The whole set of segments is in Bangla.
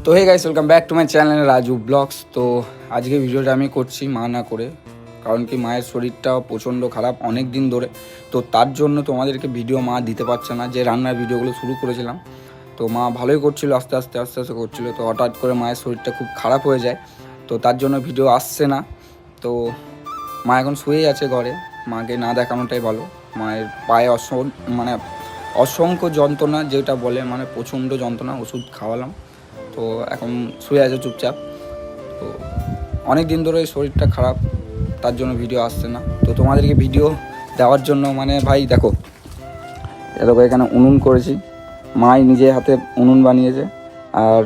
তো hey guys, welcome back to my channel Raju blogs. তো আজকে ভিডিওটা আমি করছি মা না করে, কারণ কি মায়ের শরীরটা প্রচণ্ড খারাপ অনেক দিন ধরে। তো তার জন্য তোমাদেরকে ভিডিও মা দিতে পারছে না, যে রান্নার ভিডিওগুলো শুরু করেছিলাম। তো মা ভালোই করছিল, আস্তে আস্তে করছিল। তো হঠাৎ করে মায়ের শরীরটা খুব খারাপ হয়ে যায়, তো তার জন্য ভিডিও আসছে না। তো মা এখন শুয়েই আছে ঘরে, মাকে না দেখানোটাই ভালো। মায়ের পায়ে অসংখ্য যন্ত্রণা, যেটা বলে মানে প্রচণ্ড যন্ত্রণা, ওষুধ খাওয়ালাম। তো এখন শুয়ে আছে চুপচাপ। তো অনেক দিন ধরে শরীরটা খারাপ, তার জন্য ভিডিও আসছে না। তো তোমাদেরকে ভিডিও দেওয়ার জন্য মানে ভাই দেখো, এখানে উনুন করেছি, মাই নিজে হাতে উনুন বানিয়েছে আর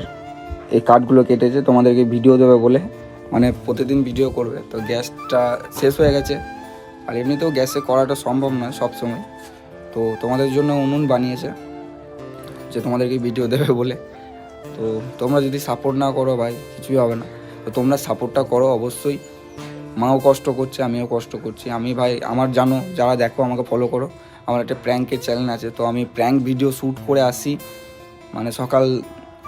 এই কাঠগুলো কেটেছে তোমাদেরকে ভিডিও দেবে বলে, মানে প্রতিদিন ভিডিও করবে। তো গ্যাসটা শেষ হয়ে গেছে, আর এমনিতেও গ্যাসে করাটা সম্ভব নয় সবসময়। তো তোমাদের জন্য উনুন বানিয়েছে, যে তোমাদেরকে ভিডিও দেবে বলে। তো তোমরা যদি সাপোর্ট না করো ভাই, কিছুই হবে না। তো তোমরা সাপোর্টটা করো অবশ্যই। মাও কষ্ট করছে, আমিও কষ্ট করছি। আমি ভাই, আমার জানো যারা দেখো, আমাকে ফলো করো, আমার একটা প্র্যাঙ্কের চ্যানেল আছে। তো আমি প্র্যাঙ্ক ভিডিও শ্যুট করে আসি, মানে সকাল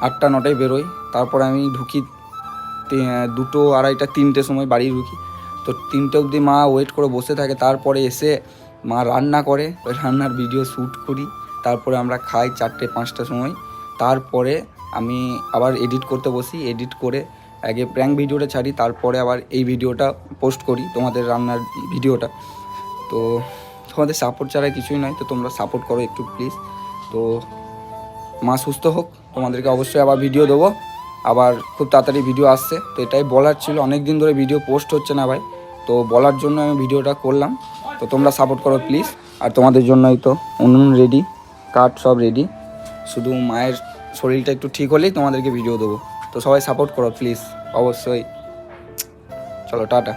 8টা-9টায় বেরোই, তারপরে আমি ঢুকি 2টো, 2:30, 3টে সময় বাড়ি ঢুকি। তো 3টে অবধি মা ওয়েট করে বসে থাকে, তারপরে এসে মা রান্না করে, ওই রান্নার ভিডিও শ্যুট করি, তারপরে আমরা খাই 4টে-5টার সময়। তারপরে আমি আবার এডিট করতে বসি, এডিট করে আগে প্র্যাঙ্ক ভিডিওটা ছাড়ি, তারপরে আবার এই ভিডিওটা পোস্ট করি, তোমাদের রান্নার ভিডিওটা। তো তোমাদের সাপোর্ট ছাড়া কিছুই নয়, তো তোমরা সাপোর্ট করো একটু প্লিজ। তো মা সুস্থ হোক, তোমাদেরকে অবশ্যই আবার ভিডিও দেবো, আবার খুব তাড়াতাড়ি ভিডিও আসছে। তো এটাই বলার ছিল, অনেক দিন ধরে ভিডিও পোস্ট হচ্ছে না ভাই, তো বলার জন্য আমি ভিডিওটা করলাম। তো তোমরা সাপোর্ট করো প্লিজ। আর তোমাদের জন্যই তো উনুন রেডি, কাঠ সব রেডি, শুধু মায়ের শরীরটা একটু ঠিক হলেই তোমাদেরকে ভিডিও দেবো। তো সবাই সাপোর্ট করো প্লিজ, অবশ্যই। চলো টাটা।